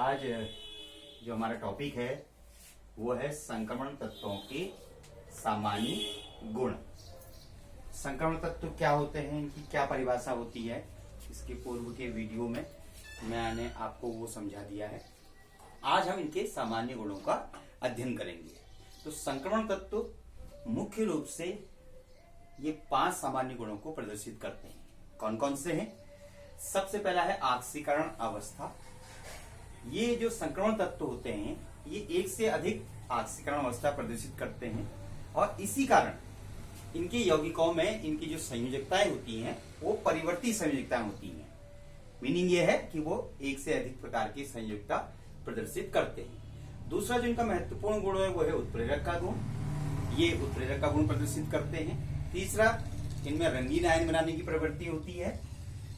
आज जो हमारा टॉपिक है वो है संक्रमण तत्वों के सामान्य गुण। संक्रमण तत्व क्या होते हैं, इनकी क्या परिभाषा होती है, इसके पूर्व के वीडियो में मैंने आपको वो समझा दिया है। आज हम इनके सामान्य गुणों का अध्ययन करेंगे। तो संक्रमण तत्व मुख्य रूप से ये 5 सामान्य गुणों को प्रदर्शित करते हैं। कौन कौन से हैं? सबसे पहला है ऑक्सीकरण अवस्था। ये जो संक्रमण तत्व होते हैं ये एक से अधिक ऑक्सीकरण अवस्था प्रदर्शित करते हैं और इसी कारण इनके यौगिकों में इनकी जो संयोजकताएं होती हैं वो परिवर्ती संयोजकताएं होती हैं। मीनिंग ये है कि वो एक से अधिक प्रकार की संयोजकता प्रदर्शित करते हैं। दूसरा जो इनका महत्वपूर्ण गुण है वो है उत्प्रेरक का गुण। ये उत्प्रेरक का गुण प्रदर्शित करते हैं। तीसरा, इनमें रंगीन आयन बनाने की प्रवृत्ति होती है।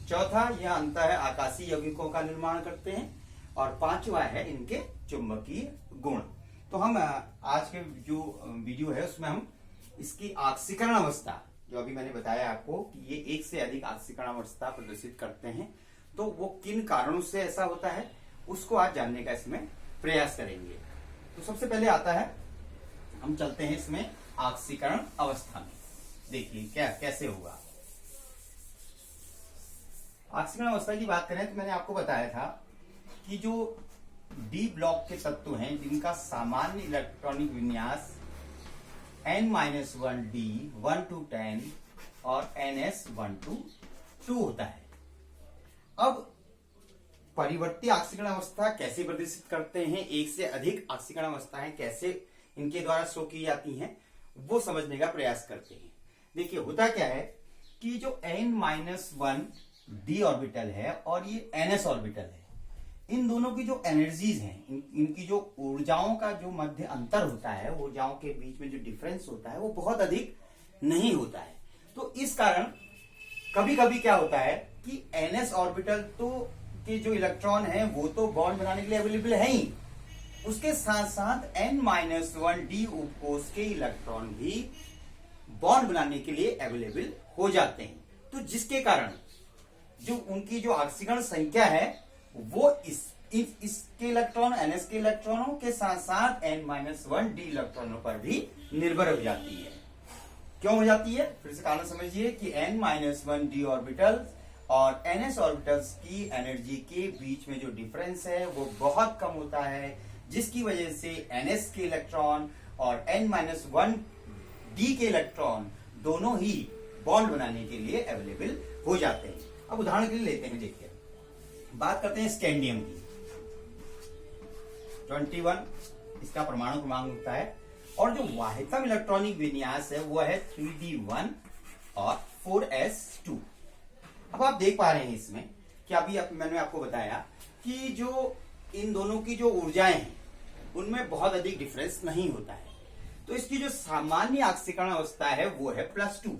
चौथा, यह अंतः आकाशीय यौगिकों का निर्माण करते हैं। और पांचवा है इनके चुंबकीय गुण। तो हम आज के जो वीडियो है उसमें हम इसकी ऑक्सीकरण अवस्था, जो अभी मैंने बताया आपको कि ये एक से अधिक ऑक्सीकरण अवस्था प्रदर्शित करते हैं, तो वो किन कारणों से ऐसा होता है उसको आज जानने का इसमें प्रयास करेंगे। तो सबसे पहले आता है, हम चलते हैं इसमें ऑक्सीकरण अवस्था में। देखिए क्या कैसे होगा। ऑक्सीकरण अवस्था की बात करें तो मैंने आपको बताया था कि जो डी ब्लॉक के तत्व हैं जिनका सामान्य इलेक्ट्रॉनिक विन्यास n-1d 1 to 10 और ns 1 to 2 होता है। अब परिवर्ती ऑक्सीकरण अवस्था कैसे प्रदर्शित करते हैं, एक से अधिक ऑक्सीकरण अवस्थाएं कैसे इनके द्वारा शो की जाती हैं, वो समझने का प्रयास करते हैं। देखिए होता क्या है कि जो n-1 d ऑर्बिटल है और ये ns ऑर्बिटल है, इन दोनों की जो एनर्जीज हैं, इनकी जो ऊर्जाओं का जो मध्य अंतर होता है, ऊर्जाओं के बीच में जो डिफरेंस होता है वो बहुत अधिक नहीं होता है। तो इस कारण कभी कभी क्या होता है कि ns ऑर्बिटल तो के जो इलेक्ट्रॉन हैं वो तो बॉन्ड बनाने के लिए अवेलेबल है ही, उसके साथ साथ n-1d उपकोष के इलेक्ट्रॉन भी बॉन्ड बनाने के लिए अवेलेबल हो जाते हैं। तो जिसके कारण जो उनकी जो ऑक्सीकरण संख्या है वो इसके इलेक्ट्रॉन ns के इलेक्ट्रॉनों के साथ साथ n-1d इलेक्ट्रॉनों पर भी निर्भर हो जाती है। क्यों हो जाती है? फिर से कारण समझिए कि n-1d ऑर्बिटल और ns ऑर्बिटल्स की एनर्जी के बीच में जो डिफरेंस है वो बहुत कम होता है, जिसकी वजह से ns के इलेक्ट्रॉन और n-1d के इलेक्ट्रॉन दोनों ही बॉन्ड बनाने के लिए अवेलेबल हो जाते हैं। अब उदाहरण के लिए लेते हैं, देखिए बात करते हैं स्कैंडियम की। 21 इसका परमाणु क्रमांक होता है और जो वाहितम इलेक्ट्रॉनिक विन्यास है वो है 3d1 और 4s2। अब आप देख पा रहे हैं इसमें कि अभी मैंने आपको बताया कि जो इन दोनों की जो ऊर्जाएं हैं उनमें बहुत अधिक डिफरेंस नहीं होता है। तो इसकी जो सामान्य ऑक्सीकरण अवस्था है वो है +2।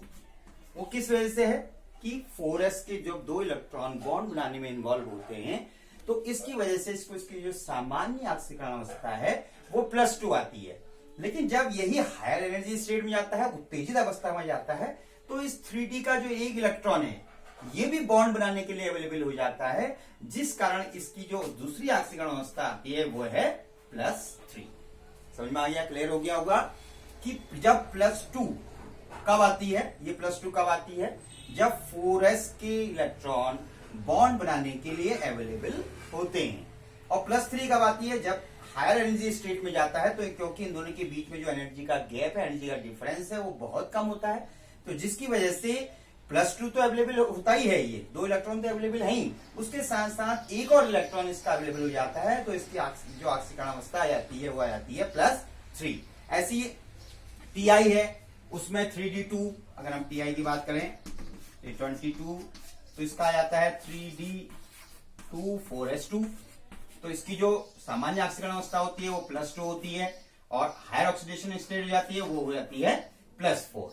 वो किस वजह से है कि 4s के जो 2 इलेक्ट्रॉन बॉन्ड बनाने में इन्वॉल्व होते हैं, तो इसकी वजह से इसकी जो सामान्य ऑक्सीकरण अवस्था है वो +2 आती है। लेकिन जब यही हायर एनर्जी स्टेट में जाता है, उत्तेजित अवस्था में जाता है, तो इस 3d का जो एक इलेक्ट्रॉन है ये भी बॉन्ड बनाने के लिए अवेलेबल हो जाता है, जिस कारण इसकी जो दूसरी ऑक्सीकरण अवस्था आती है वो है +3। समझ में आ गया? क्लियर हो गया होगा कि जब +2 कब आती है, ये +2 कब आती है? जब 4s के इलेक्ट्रॉन बॉन्ड बनाने के लिए अवेलेबल होते हैं। और +3 कब आती है? जब हायर एनर्जी स्टेट में जाता है। तो क्योंकि इन दोनों के बीच में जो एनर्जी का गैप है, एनर्जी का डिफरेंस है वो बहुत कम होता है, तो जिसकी वजह से +2 तो अवेलेबल होता ही है, ये 2 इलेक्ट्रॉन तो अवेलेबल है ही, उसके साथ साथ एक और इलेक्ट्रॉन इसका अवेलेबल हो जाता है, तो इसकी जो ऑक्सीकरण अवस्था आ जाती है वो आ जाती है +3। ऐसी Ti है, उसमें 3d2, अगर हम Ti की बात करें 22, तो इसका आ जाता है 3d2 4s2। तो इसकी जो सामान्य ऑक्सीकरण अवस्था होती है वो +2 होती है और हायर ऑक्सीडेशन स्टेट हो जाती है वो हो जाती है +4।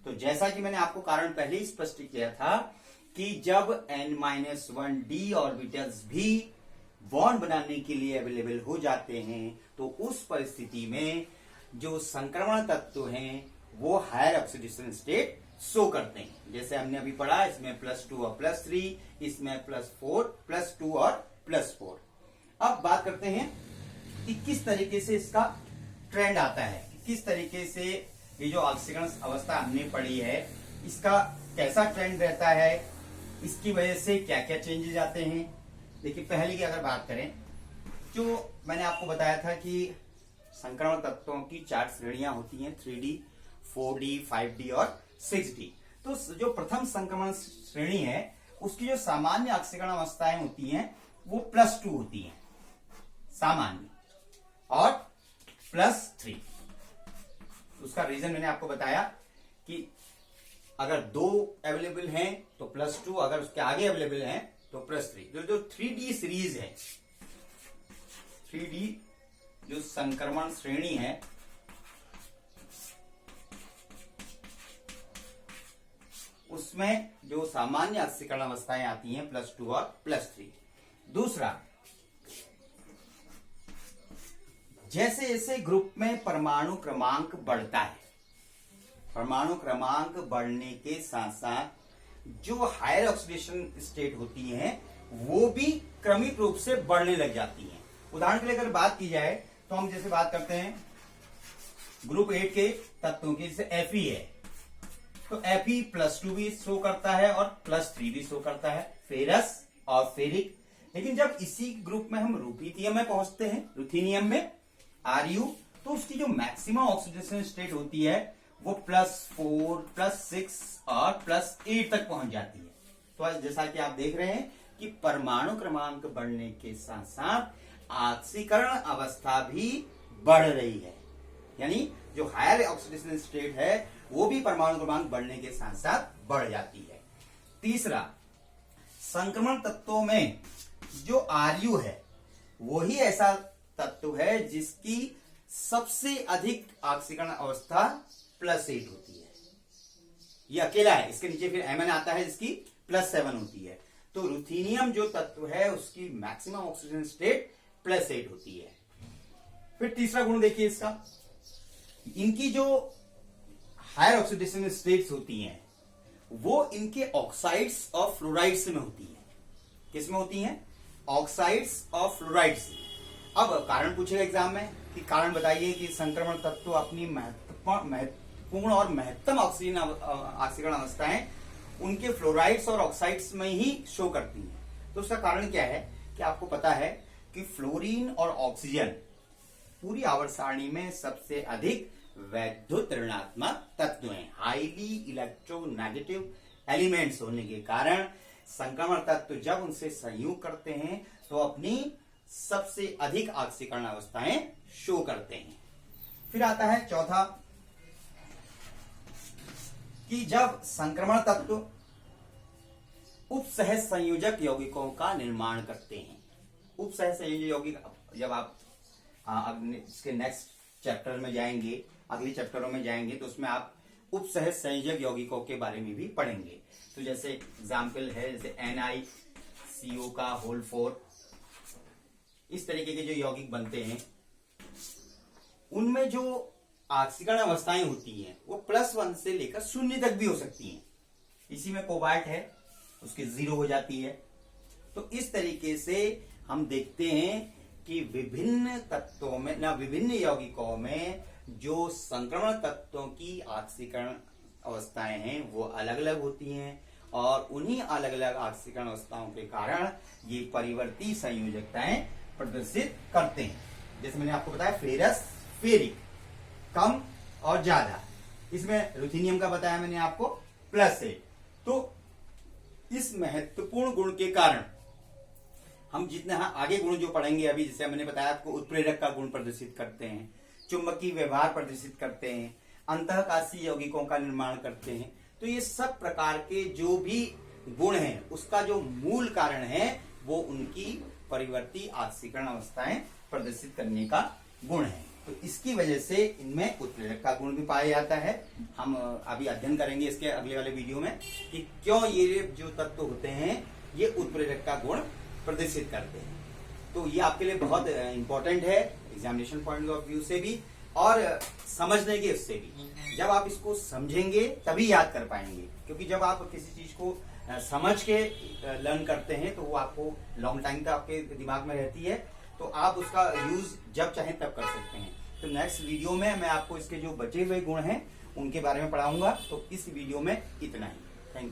तो जैसा कि मैंने आपको कारण पहले ही स्पष्ट किया था कि जब n-1d ऑर्बिटल्स भी बॉन्ड बनाने के लिए अवेलेबल हो जाते हैं, तो उस परिस्थिति में जो संक्रमण तत्व हैं वो हायर ऑक्सीडेशन स्टेट शो करते हैं। जैसे हमने अभी पढ़ा, इसमें +2 और +3, इसमें +4, +2 और +4। अब बात करते हैं कि किस तरीके से इसका ट्रेंड आता है, किस तरीके से ये जो ऑक्सीकरण अवस्था हमने पढ़ी है इसका कैसा ट्रेंड रहता है, इसकी वजह से क्या क्या चेंजेस आते हैं। देखिए पहले की अगर बात करें, जो मैंने आपको बताया था कि संक्रमण तत्वों की 4 श्रेणियां होती हैं, 3D, 4D, 5D और 6D। तो जो प्रथम संक्रमण श्रेणी है उसकी जो सामान्य ऑक्सीकरण अवस्थाएं होती हैं वो +2 होती हैं सामान्य, और +3। उसका रीजन मैंने आपको बताया कि अगर 2 अवेलेबल हैं तो +2, अगर उसके आगे अवेलेबल हैं तो +3। जो 3D सीरीज है, 3D जो संक्रमण श्रेणी है उसमें जो सामान्य ऑक्सीकरण अवस्थाएं आती हैं +2 और +3। दूसरा, जैसे जैसे ग्रुप में परमाणु क्रमांक बढ़ता है, परमाणु क्रमांक बढ़ने के साथ साथ जो हायर ऑक्सीडेशन स्टेट होती हैं वो भी क्रमिक रूप से बढ़ने लग जाती हैं। उदाहरण के लिए अगर बात की जाए तो हम जैसे बात करते हैं ग्रुप 8 के तत्वों की, जैसे Fe है तो Fe +2 भी शो करता है और +3 भी शो करता है, फेरस और फेरिक। लेकिन जब इसी ग्रुप में हम रुथीनियम में पहुंचते हैं, रुथीनियम में Ru, तो उसकी जो मैक्सिमम ऑक्सीडेशन स्टेट होती है वो +4, +6 और +8 तक पहुंच जाती है। तो जैसा कि आप देख रहे हैं कि परमाणु क्रमांक बढ़ने के साथ साथ ऑक्सीकरण अवस्था भी बढ़ रही है, यानी जो हायर ऑक्सीडेशन स्टेट है वो भी परमाणु क्रमांक बढ़ने के साथ साथ बढ़ जाती है। तीसरा, संक्रमण तत्वों में जो Ru है वही ऐसा तत्व है जिसकी सबसे अधिक ऑक्सीकरण अवस्था +8 होती है। ये अकेला है, इसके नीचे फिर Mn आता है जिसकी +7 होती है। तो रुथीनियम जो तत्व है उसकी मैक्सिमम ऑक्सीजन स्टेट +8 होती है। फिर तीसरा गुण देखिए इसका, इनकी जो हायर ऑक्सीडेशन स्टेट्स होती हैं वो इनके ऑक्साइड्स और फ्लोराइड्स में होती है। किस में होती हैं? ऑक्साइड्स और फ्लोराइड्स। अब कारण पूछेगा एग्जाम में कि कारण बताइए कि संक्रमण तत्व अपनी महत्वपूर्ण और महत्तम ऑक्सीकरण अवस्थाएं उनके फ्लोराइड्स और ऑक्साइड्स में ही शो करती हैं। तो उसका कारण क्या है कि आपको पता है कि फ्लोरीन और ऑक्सीजन पूरी आवर्त सारणी में सबसे अधिक वैद्युत ऋणात्मक तत्व हैं, हाईली इलेक्ट्रोनेगेटिव एलिमेंट्स होने के कारण संक्रमण तत्व जब उनसे संयोग करते हैं तो अपनी सबसे अधिक ऑक्सीकरण अवस्थाएं शो करते हैं। फिर आता है चौथा कि जब संक्रमण तत्व उपसहज संयोजक यौगिकों का निर्माण करते हैं, उपसहज संयोजक यौगिक, जब आप इसके नेक्स्ट चैप्टर में जाएंगे, अगले चैप्टरों में जाएंगे तो उसमें आप उपसहज संयोजक यौगिकों के बारे में भी पढ़ेंगे। तो जैसे एग्जाम्पल है जैसे NiCO का होल 4, इस तरीके के जो यौगिक बनते हैं उनमें जो ऑक्सीकरण अवस्थाएं होती हैं वो +1 से लेकर 0 तक भी हो सकती हैं। इसी में कोबाल्ट है, उसकी 0 हो जाती है। तो इस तरीके से हम देखते हैं कि विभिन्न तत्वों में विभिन्न यौगिकों में जो संक्रमण तत्वों की ऑक्सीकरण अवस्थाएं हैं वो अलग अलग होती हैं और उन्हीं अलग अलग ऑक्सीकरण अवस्थाओं के कारण ये परिवर्ती संयोजकताएं प्रदर्शित करते हैं। जैसे मैंने आपको बताया फेरस, फेरिक, कम और ज्यादा। इसमें रुथीनियम का बताया मैंने आपको +8। तो इस महत्वपूर्ण गुण के कारण हम जितने आगे गुण जो पढ़ेंगे अभी, जैसे मैंने बताया आपको, उत्प्रेरक का गुण प्रदर्शित करते हैं, चुंबकीय व्यवहार प्रदर्शित करते हैं, अंतःकाशीय यौगिकों का निर्माण करते हैं। तो ये सब प्रकार के जो भी गुण हैं उसका जो मूल कारण है वो उनकी परिवर्ती ऑक्सीकरण अवस्थाएं प्रदर्शित करने का गुण है। तो इसकी वजह से इनमें उत्प्रेरक का गुण भी पाया जाता है। हम अभी अध्ययन करेंगे इसके अगले वाले वीडियो में कि क्यों ये जो तत्व होते हैं ये उत्प्रेरक का गुण प्रदर्शित करते हैं। तो ये आपके लिए बहुत इंपॉर्टेंट है एग्जामिनेशन पॉइंट ऑफ व्यू से भी और समझने के उससे भी। जब आप इसको समझेंगे तभी याद कर पाएंगे, क्योंकि जब आप किसी चीज को समझ के लर्न करते हैं तो वो आपको लॉन्ग टाइम तक आपके दिमाग में रहती है। तो आप उसका यूज जब चाहे तब कर सकते हैं। तो नेक्स्ट वीडियो में मैं आपको इसके जो बचे हुए गुण हैं उनके बारे में पढ़ाऊंगा। तो इस वीडियो में इतना ही।